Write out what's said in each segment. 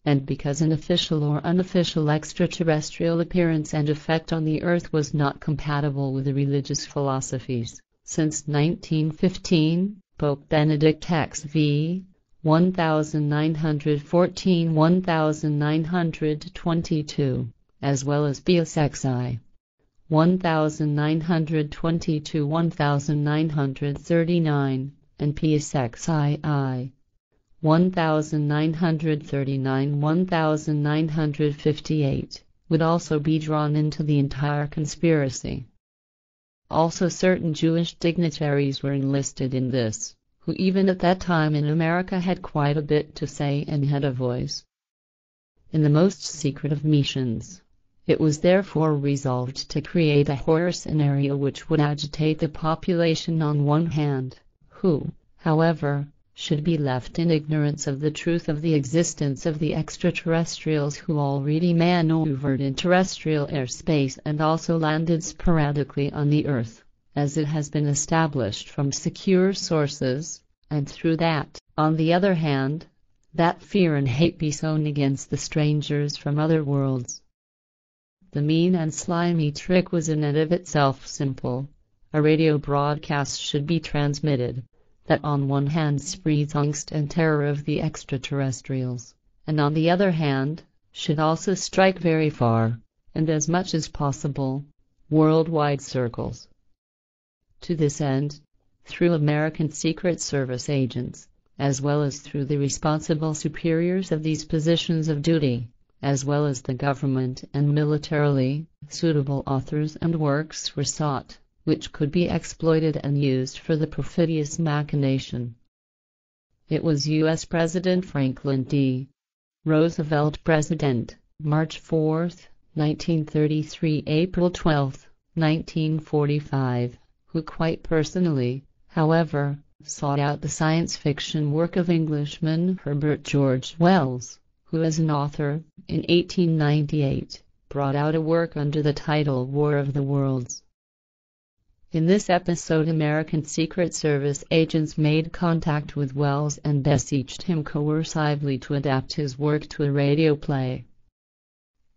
and because an official or unofficial extraterrestrial appearance and effect on the Earth was not compatible with the religious philosophies. Since 1915, Pope Benedict XV 1914-1922, as well as Pius XI 1922-1939, and Pius XII 1939-1958, would also be drawn into the entire conspiracy. Also, certain Jewish dignitaries were enlisted in this, who even at that time in America had quite a bit to say and had a voice. In the most secret of missions, it was therefore resolved to create a horror scenario which would agitate the population on one hand, who, however, should be left in ignorance of the truth of the existence of the extraterrestrials who already maneuvered in terrestrial airspace and also landed sporadically on the Earth, as it has been established from secure sources, and through that, on the other hand, that fear and hate be sown against the strangers from other worlds. The mean and slimy trick was in and of itself simple. A radio broadcast should be transmitted that on one hand spreads angst and terror of the extraterrestrials, and on the other hand, should also strike very far, and as much as possible, worldwide circles. To this end, through American Secret Service agents, as well as through the responsible superiors of these positions of duty, as well as the government and militarily suitable authors and works were sought, which could be exploited and used for the perfidious machination. It was U.S. President Franklin D. Roosevelt, President, March 4, 1933, April 12, 1945, who quite personally, however, sought out the science fiction work of Englishman Herbert George Wells, who as an author, in 1898, brought out a work under the title War of the Worlds. In this episode, American Secret Service agents made contact with Wells and beseeched him coercively to adapt his work to a radio play.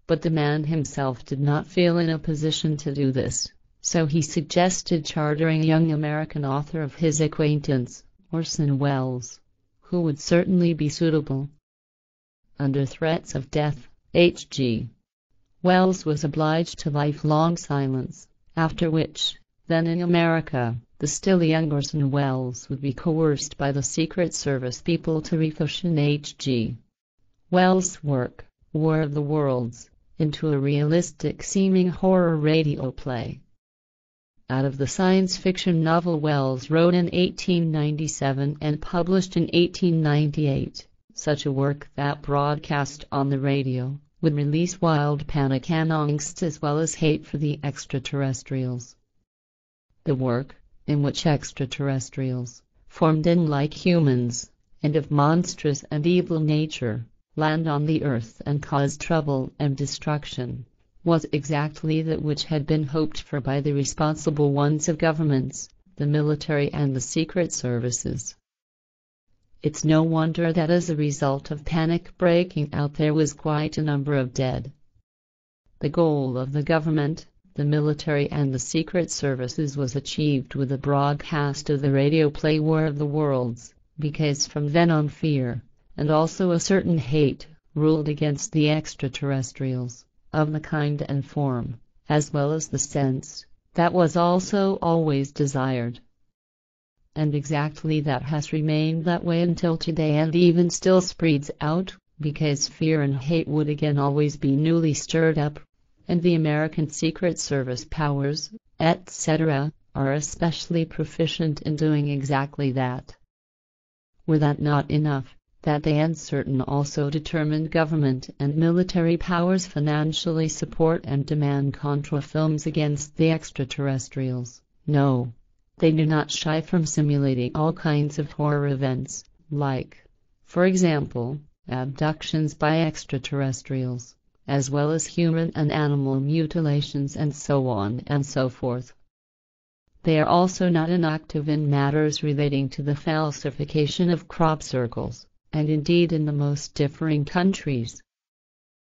But the man himself did not feel in a position to do this, so he suggested chartering a young American author of his acquaintance, Orson Welles, who would certainly be suitable. Under threats of death, H.G. Wells was obliged to lifelong silence, after which, then in America, the still young Orson Welles would be coerced by the Secret Service people to refashion H.G. Wells' work, War of the Worlds, into a realistic-seeming horror radio play. Out of the science fiction novel Wells wrote in 1897 and published in 1898, such a work that broadcast on the radio would release wild panic and angst as well as hate for the extraterrestrials. The work, in which extraterrestrials, formed in like humans, and of monstrous and evil nature, land on the Earth and cause trouble and destruction, was exactly that which had been hoped for by the responsible ones of governments, the military and the secret services. It's no wonder that as a result of panic breaking out there was quite a number of dead. The goal of the government, the military and the secret services was achieved with the broadcast of the radio play War of the Worlds, because from then on fear, and also a certain hate, ruled against the extraterrestrials, of the kind and form, as well as the sense, that was also always desired. And exactly that has remained that way until today and even still spreads out, because fear and hate would again always be newly stirred up, and the American Secret Service powers, etc., are especially proficient in doing exactly that. Were that not enough, that they and certain also determined government and military powers financially support and demand contra films against the extraterrestrials? No. They do not shy from simulating all kinds of horror events, like, for example, abductions by extraterrestrials, as well as human and animal mutilations and so on and so forth. They are also not inactive in matters relating to the falsification of crop circles, and indeed in the most differing countries.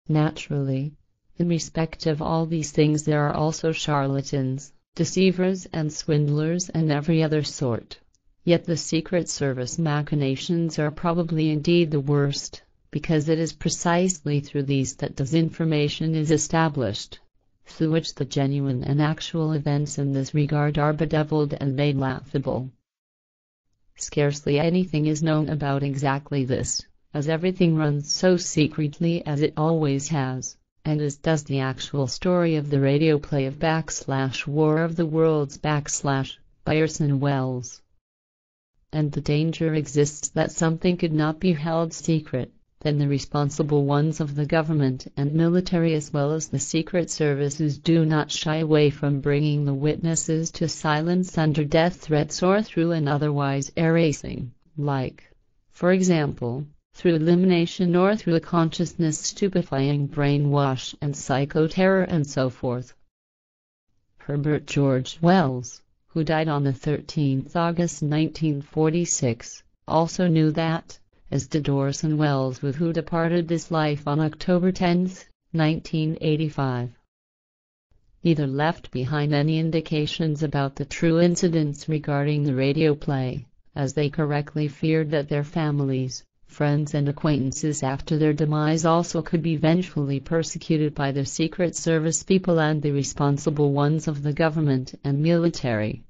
Naturally, in respect of all these things there are also charlatans, deceivers and swindlers and every other sort. Yet the Secret Service machinations are probably indeed the worst, because it is precisely through these that disinformation is established, through which the genuine and actual events in this regard are bedeviled and made laughable. Scarcely anything is known about exactly this, as everything runs so secretly as it always has, and as does the actual story of the radio play of /War of the Worlds by Orson Welles. And the danger exists that something could not be held secret, then the responsible ones of the government and military as well as the Secret Services do not shy away from bringing the witnesses to silence under death threats or through an otherwise erasing, like, for example, through elimination or through a consciousness-stupefying brainwash and psychoterror and so forth. Herbert George Wells, who died on the 13th August 1946, also knew that, as did Orson Welles, who departed this life on October 10, 1985. Neither left behind any indications about the true incidents regarding the radio play, as they correctly feared that their families, friends and acquaintances after their demise also could be vengefully persecuted by the Secret Service people and the responsible ones of the government and military.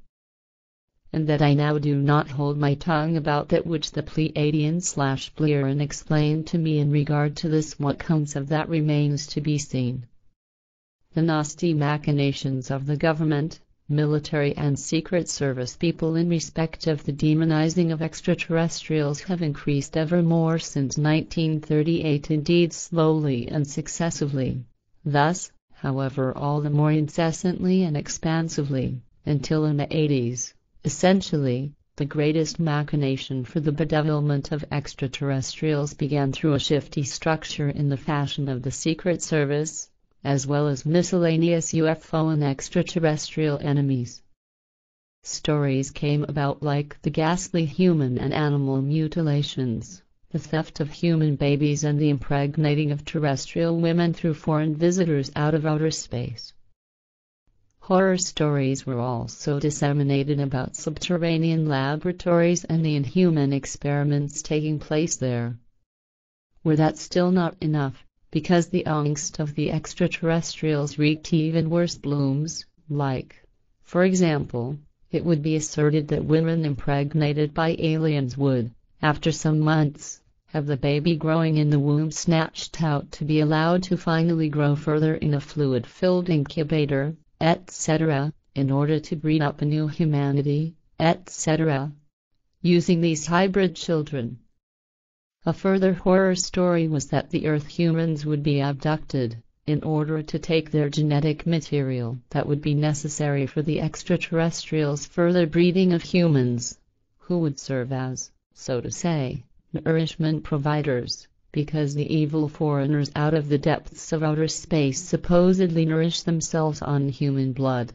And that I now do not hold my tongue about that which the Pleiadian/Blairean explained to me in regard to this. What comes of that remains to be seen. The nasty machinations of the government, military and Secret Service people in respect of the demonizing of extraterrestrials have increased ever more since 1938, indeed slowly and successively. Thus, however, all the more incessantly and expansively, until in the 80s. Essentially, the greatest machination for the bedevilment of extraterrestrials began through a shifty structure in the fashion of the Secret Service, as well as miscellaneous UFO and extraterrestrial enemies. Stories came about like the ghastly human and animal mutilations, the theft of human babies and the impregnating of terrestrial women through foreign visitors out of outer space. Horror stories were also disseminated about subterranean laboratories and the inhuman experiments taking place there. Were that still not enough, because the angst of the extraterrestrials wreaked even worse blooms, like, for example, it would be asserted that women impregnated by aliens would, after some months, have the baby growing in the womb snatched out to be allowed to finally grow further in a fluid-filled incubator, etc., in order to breed up a new humanity, etc., using these hybrid children. A further horror story was that the Earth humans would be abducted, in order to take their genetic material that would be necessary for the extraterrestrials' further breeding of humans, who would serve as, so to say, nourishment providers, because the evil foreigners out of the depths of outer space supposedly nourish themselves on human blood.